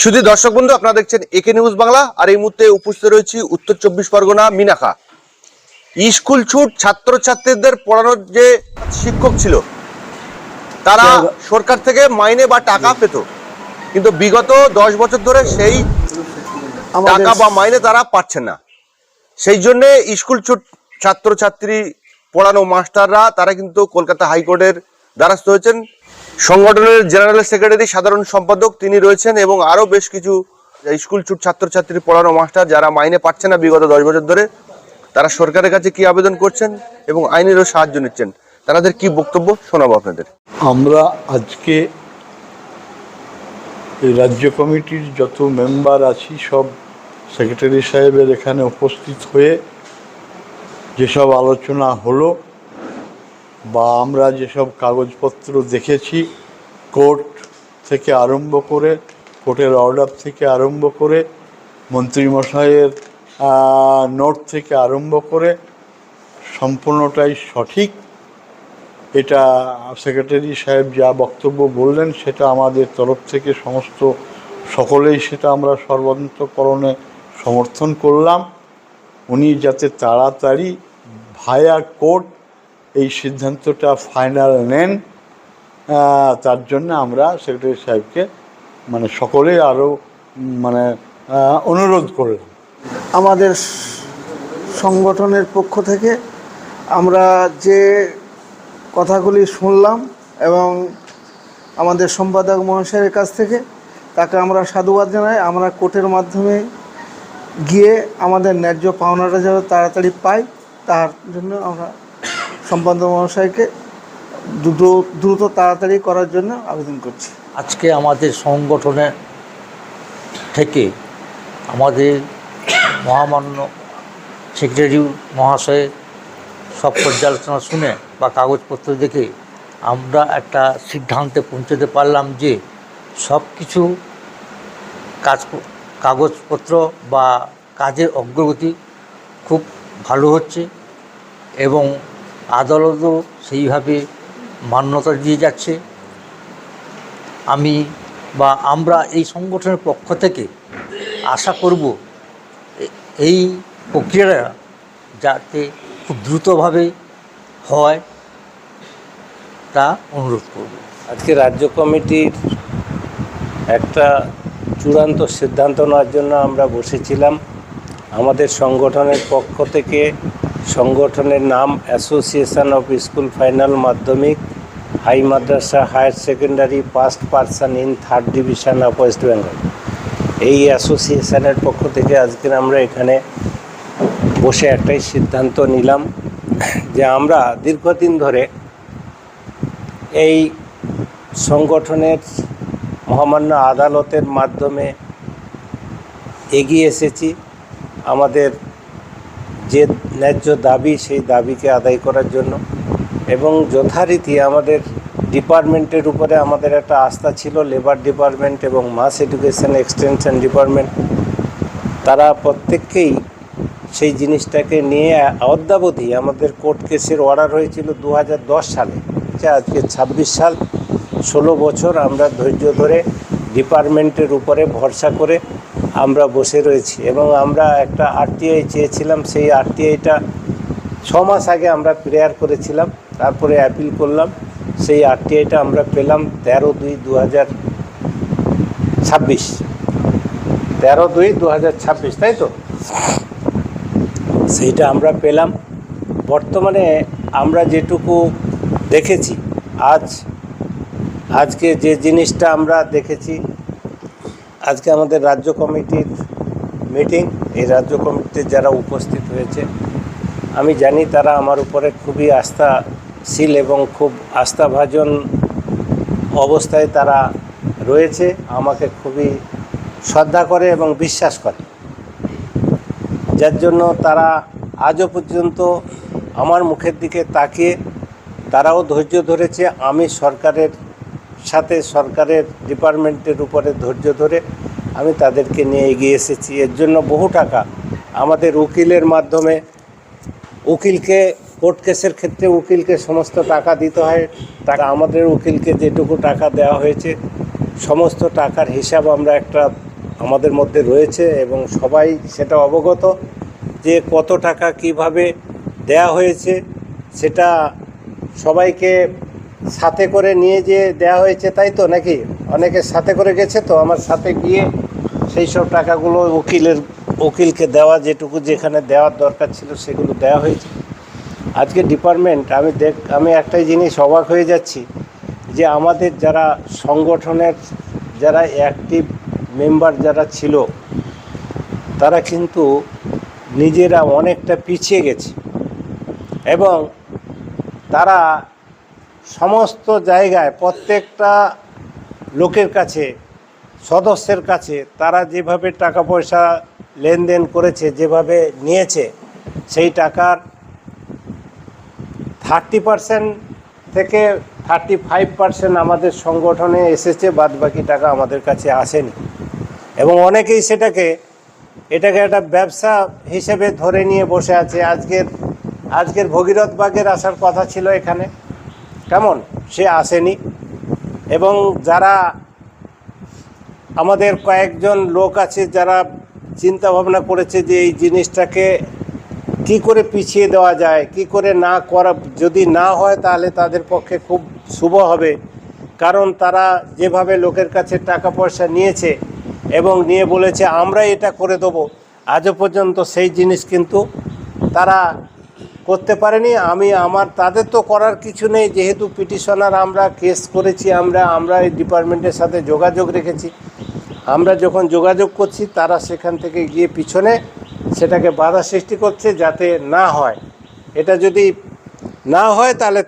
শুধু দর্শক বন্ধু, আপনারা দেখছেন একে নিউজ বাংলা। আর এই মুহূর্তে উপস্থিত রয়েছি উত্তর চব্বিশ পরগনা মিনাখা। স্কুল ছুট ছাত্রছাত্রীদের পড়ানোর যে শিক্ষক ছিল তারা সরকার থেকে মাইনে বা টাকা পেত, কিন্তু বিগত 10 বছর ধরে সেই টাকা বা মাইনে তারা পাচ্ছেন না। সেই জন্য স্কুল ছুট ছাত্রছাত্রী পড়ানো মাস্টাররা তারা কিন্তু কলকাতা হাইকোর্টের দ্বারস্থ হয়েছেন। সংগঠনের জেনারেল সেক্রেটারি, সাধারণ সম্পাদক তিনি রয়েছেন, এবং আরো বেশ কিছু স্কুল ছুট ছাত্রছাত্রী পড়ানো মাস্টার যারা মাইনে পাচ্ছে না বিগত 10 বছর ধরে, তারা সরকারের কাছে কি আবেদন করছেন এবং আইনেরও সাহায্য নিচ্ছেন, তাদের কি বক্তব্য শোনাবো আপনাদের। আমরা আজকে এই রাজ্য কমিটির যত মেম্বার আছি সব সেক্রেটারি সাহেবের এখানে উপস্থিত হয়ে যেসব আলোচনা হলো বা আমরা যেসব কাগজপত্র দেখেছি, কোর্ট থেকে আরম্ভ করে, কোর্টের অর্ডার থেকে আরম্ভ করে, মন্ত্রীমশাইয়ের নোট থেকে আরম্ভ করে সম্পূর্ণটাই সঠিক। এটা সেক্রেটারি সাহেব যা বক্তব্য বললেন সেটা আমাদের তরফ থেকে সকলেই সেটা আমরা সর্বান্তকরণে সমর্থন করলাম। উনি যাতে তাড়াতাড়ি ভায়া কোর্ট এই সিদ্ধান্তটা ফাইনাল নেন, তার জন্য আমরা সেক্রেটারি সাহেবকে সকলে আরও অনুরোধ করলাম। আমাদের সংগঠনের পক্ষ থেকে আমরা যে কথাগুলি শুনলাম এবং আমাদের সম্পাদক মহাশয়ের কাছ থেকে, তাকে আমরা সাধুবাদ জানাই। আমরা কোর্টের মাধ্যমে গিয়ে আমাদের ন্যায্য পাওনাটা যেন তাড়াতাড়ি পাই, তার জন্য আমরা সম্পাদক মহাশয়কে দ্রুত তাড়াতাড়ি করার জন্য আবেদন করছি। আজকে আমাদের সংগঠনের থেকে আমাদের মহামান্য সেক্রেটারি মহাশয়ের সব পর্যালোচনা শুনে বা কাগজপত্র দেখে আমরা একটা সিদ্ধান্তে পৌঁছতে পারলাম যে সব কিছু কাগজপত্র বা কাজের অগ্রগতি খুব ভালো হচ্ছে এবং আদালতও সেইভাবে মান্যতা দিয়ে যাচ্ছে। আমরা এই সংগঠনের পক্ষ থেকে আশা করব এই প্রক্রিয়াটা যাতে খুব দ্রুতভাবে হয়, তা অনুরোধ করব। আজকে রাজ্য কমিটির একটা চূড়ান্ত সিদ্ধান্ত নেওয়ার জন্য আমরা বসেছিলাম। আমাদের সংগঠনের পক্ষ থেকে, সংগঠনের নাম association of school final Madhyamik high madrasa higher secondary past person in 3rd division of West Bengal, এই অ্যাসোসিয়েশনের পক্ষ থেকে আজকে আমরা এখানে বসে একটাই সিদ্ধান্ত নিলাম যে আমরা দীর্ঘদিন ধরে এই সংগঠনের মহামান্য আদালতের মাধ্যমে এগিয়ে এসেছি আমাদের যে ন্যায্য দাবি সেই দাবিকে আদায় করার জন্য, এবং যথারীতি আমাদের ডিপার্টমেন্টের উপরে আমাদের একটা আস্থা ছিল। লেবার ডিপার্টমেন্ট এবং মাস এডুকেশন এক্সটেনশন ডিপার্টমেন্ট, তারা প্রত্যেককেই সেই জিনিসটাকে নিয়ে অদ্যাবধি আমাদের কোর্ট কেসের অর্ডার হয়েছিল 2010 সালে, আজকে 26 সাল, 16 বছর আমরা ধৈর্য ধরে ডিপার্টমেন্টের উপরে ভরসা করে আমরা বসে রয়েছি। এবং আমরা একটা আরটিআই চেয়েছিলাম, সেই আরটিআইটা 6 মাস আগে আমরা প্রেয়ার করেছিলাম, তারপরে অ্যাপিল করলাম, সেই আরটিআইটা আমরা পেলাম 13/2/2026, 13/2/2026, তাই তো? সেইটা আমরা পেলাম। বর্তমানে আমরা যেটুকু দেখেছি, আজকে যে জিনিসটা আমরা দেখেছি, আজকে আমাদের রাজ্য কমিটির মিটিং, এই রাজ্য কমিটিতে যারা উপস্থিত হয়েছে আমি জানি তারা আমার উপরে খুবই আস্থাশীল এবং খুব আস্থাভাজন অবস্থায় তারা রয়েছে, আমাকে খুবই শ্রদ্ধা করে এবং বিশ্বাস করে, যার জন্য তারা আজও পর্যন্ত আমার মুখের দিকে তাকিয়ে তারাও ধৈর্য ধরেছে। আমি সরকারের সাথে, সরকারের ডিপার্টমেন্টের উপরে ধৈর্য ধরে আমি তাদেরকে নিয়ে এগিয়ে এসেছি। এর জন্য বহু টাকা আমাদের উকিলের মাধ্যমে, উকিলকে কোর্ট কেসের ক্ষেত্রে উকিলকে সমস্ত টাকা দিতে হয়, টাকা আমাদের উকিলকে যেটুকু টাকা দেওয়া হয়েছে সমস্ত টাকার হিসাব আমরা একটা আমাদের মধ্যে রয়েছে এবং সবাই সেটা অবগত যে কত টাকা কিভাবে দেয়া হয়েছে, সেটা সবাইকে সাথে করে নিয়ে যে দেয়া হয়েছে, তাই তো নাকি? অনেকে সাথে করে গেছে, তো আমার সাথে গিয়ে সেই সব টাকাগুলো উকিলকে দেওয়া, যেটুকু যেখানে দেওয়ার দরকার ছিল সেগুলো দেওয়া হয়েছে। আজকে ডিপার্টমেন্ট আমি একটাই জিনিস অবাক হয়ে যাচ্ছি যে আমাদের যারা সংগঠনের যারা অ্যাক্টিভ মেম্বার যারা ছিল তারা কিন্তু নিজেরা অনেকটা পিছিয়ে গেছে এবং তারা সমস্ত জায়গায় প্রত্যেকটা লোকের কাছে, সদস্যের কাছে তারা যেভাবে টাকা পয়সা লেনদেন করেছে, যেভাবে নিয়েছে, সেই টাকার 30% থেকে 35% আমাদের সংগঠনে এসেছে, বাদবাকি টাকা আমাদের কাছে আসেনি। এবং অনেকেই এটাকে একটা ব্যবসা হিসেবে ধরে নিয়ে বসে আছে। আজকের ভগীরথ বাগের আসার কথা ছিল এখানে, কেমন সে আসেনি। এবং যারা আমাদের কয়েকজন লোক আছে যারা চিন্তা ভাবনা করেছে যে এই জিনিসটাকে কি করে পিছিয়ে দেওয়া যায়, কি করে না করা, যদি না হয় তাহলে তাদের পক্ষে খুব শুভ হবে। কারণ তারা যেভাবে লোকের কাছে টাকা পয়সা নিয়েছে এবং নিয়ে বলেছে আমরা এটা করে দেবো, আজও পর্যন্ত সেই জিনিস কিন্তু তারা করতে পারেনি। তাদের তো করার কিছু নেই, যেহেতু পিটিশনার আমরা, কেস করেছি আমরা এই ডিপার্টমেন্টের সাথে যোগাযোগ রেখেছি। আমরা যখন যোগাযোগ করছি তারা সেখান থেকে গিয়ে পিছনে সেটাকে বাধা সৃষ্টি করছে যাতে না হয়। এটা যদি না হয় তাহলে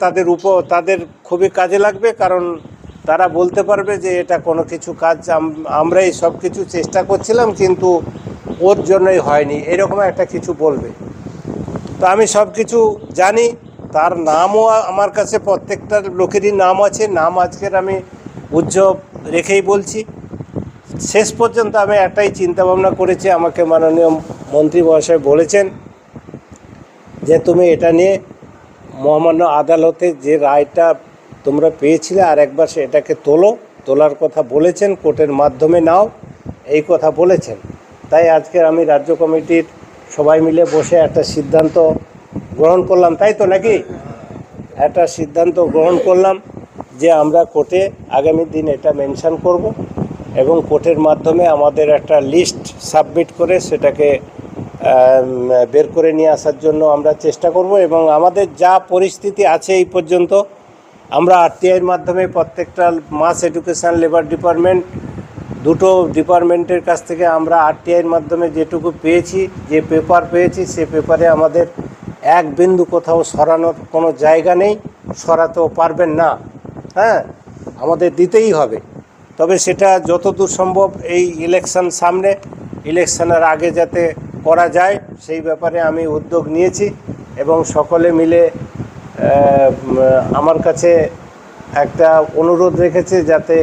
তাদের খুবই কাজে লাগবে, কারণ তারা বলতে পারবে যে এটা কোনো কিছু কাজ আমরাই সব কিছু চেষ্টা করছিলাম কিন্তু ওর জন্যই হয়নি, এরকম একটা কিছু বলবে। তো আমি সব কিছু জানি, তার নামও আমার কাছে প্রত্যেকটা লোকেরই নাম আছে, নাম আজকের আমি উজ্জ্বল রেখেই বলছি। শেষ পর্যন্ত আমি একটাই চিন্তাভাবনা করেছি, আমাকে মাননীয় মন্ত্রী মহাশয় বলেছেন যে তুমি এটা নিয়ে মহামান্য আদালতে যে রায়টা তোমরা পেয়েছিলে আর একবার এটাকে তোলার কথা বলেছেন, কোর্টের মাধ্যমে নাও, এই কথা বলেছেন। তাই আজকে আমি রাজ্য কমিটির সবাই মিলে বসে একটা সিদ্ধান্ত গ্রহণ করলাম, তাই তো নাকি? একটা সিদ্ধান্ত গ্রহণ করলাম যে আমরা কোর্টে আগামী দিন এটা মেনশন করব এবং কোর্টের মাধ্যমে আমাদের একটা লিস্ট সাবমিট করে সেটাকে বের করে নিয়ে আসার জন্য আমরা চেষ্টা করব। এবং আমাদের যা পরিস্থিতি আছে এই পর্যন্ত আমরা আরটিআইয়ের মাধ্যমে প্রত্যেকটা মাস এডুকেশান, লেবার ডিপার্টমেন্ট, দুটো ডিপার্টমেন্টের কাছ থেকে আমরা আরটিআইয়ের মাধ্যমে যেটুকু পেয়েছি, যে পেপার পেয়েছি, সে পেপারে আমাদের এক বিন্দু কোথাও সরানোর কোনো জায়গা নেই, সরাতেও পারবেন না। হ্যাঁ, আমাদের দিতেই হবে। তবে সেটা যতদূর সম্ভব এই সামনে ইলেকশনের আগে যাতে করা যায় সেই ব্যাপারে আমি উদ্যোগ নিয়েছি এবং সকলে মিলে আমার কাছে একটা অনুরোধ রেখেছে যাতে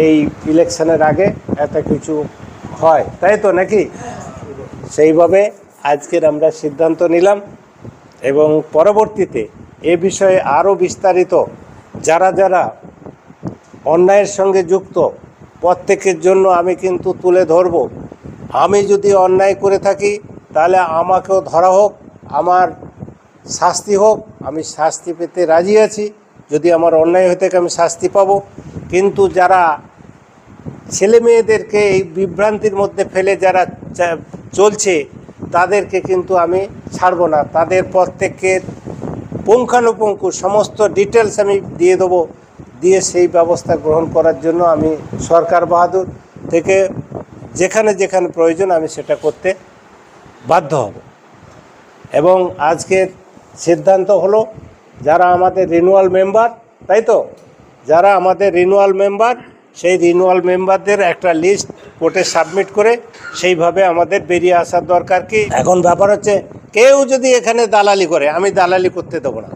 এই ইলেকশনের আগে একটা কিছু হয়, তাই তো নাকি? সেইভাবে আজকের আমরা সিদ্ধান্ত নিলাম এবং পরবর্তীতে এ বিষয়ে আরও বিস্তারিত যারা অন্যায়ের সঙ্গে যুক্ত প্রত্যেকের জন্য আমি কিন্তু তুলে ধরব। আমি যদি অন্যায় করে থাকি তাহলে আমাকেও ধরা হোক, আমার শাস্তি হোক, আমি শাস্তি পেতে রাজি আছি। যদি আমার অন্যায় হয়ে থাকে আমি শাস্তি পাবো, কিন্তু যারা ছেলে মেয়েদেরকে এই বিভ্রান্তির মধ্যে ফেলে যারা চলছে তাদেরকে কিন্তু আমি ছাড়বো না। তাদের প্রত্যেকের পুঙ্খানুপুঙ্খ সমস্ত ডিটেলস আমি দিয়ে দেবো, দিয়ে সেই ব্যবস্থা গ্রহণ করার জন্য আমি সরকার বাহাদুর থেকে যেখানে যেখানে প্রয়োজন আমি সেটা করতে বাধ্য হব। এবং আজকের সিদ্ধান্ত হলো যারা আমাদের রিনিউয়াল মেম্বার, তাই তো, যারা আমাদের রিনিউয়াল মেম্বার, সেই রিনিউয়াল মেম্বারদের একটা লিস্ট কোর্টে সাবমিট করে সেইভাবে আমাদের বেরিয়ে আসার দরকার। কি এখন ব্যাপার হচ্ছে, কেউ যদি এখানে দালালি করে, আমি দালালি করতে দেবো না।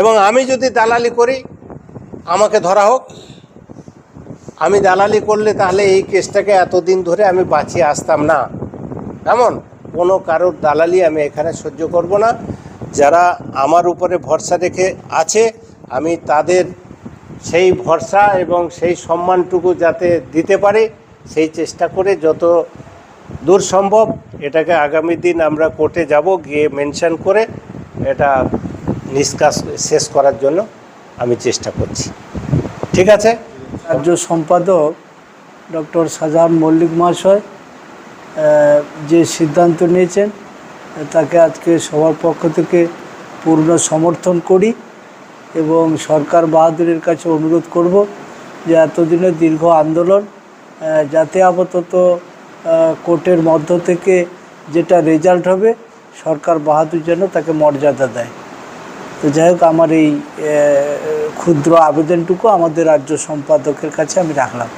এবং আমি যদি দালালি করি আমাকে ধরা হোক। আমি দালালি করলে তাহলে এই কেসটাকে এতদিন ধরে আমি বাঁচিয়ে আসতাম না। এমন কোনো কারোর দালালি আমি এখানে সহ্য করব না। যারা আমার উপরে ভরসা রেখে আছে আমি তাদের সেই ভরসা এবং সেই সম্মানটুকু যাতে দিতে পারে সেই চেষ্টা করে যত দূর সম্ভব এটাকে আগামী দিন আমরা কোর্টে যাব, গিয়ে মেনশন করে এটা নিষ্কাশ শেষ করার জন্য আমি চেষ্টা করছি। ঠিক আছে। রাজ্য সম্পাদক ডক্টর শাহজাহান মল্লিক মহাশয় যে সিদ্ধান্ত নিয়েছেন তাকে আজকে সবার পক্ষ থেকে পূর্ণ সমর্থন করি এবং সরকার বাহাদুরের কাছে অনুরোধ করব যে এতদিনের দীর্ঘ আন্দোলন যাতে আপাতত কোর্টের মধ্য থেকে যেটা রেজাল্ট হবে সরকার বাহাদুর যেন তাকে মর্যাদা দেয়। তো যাই হোক, আমার এই ক্ষুদ্র আবেদনটুকু আমাদের রাজ্য সম্পাদকের কাছে আমি রাখলাম।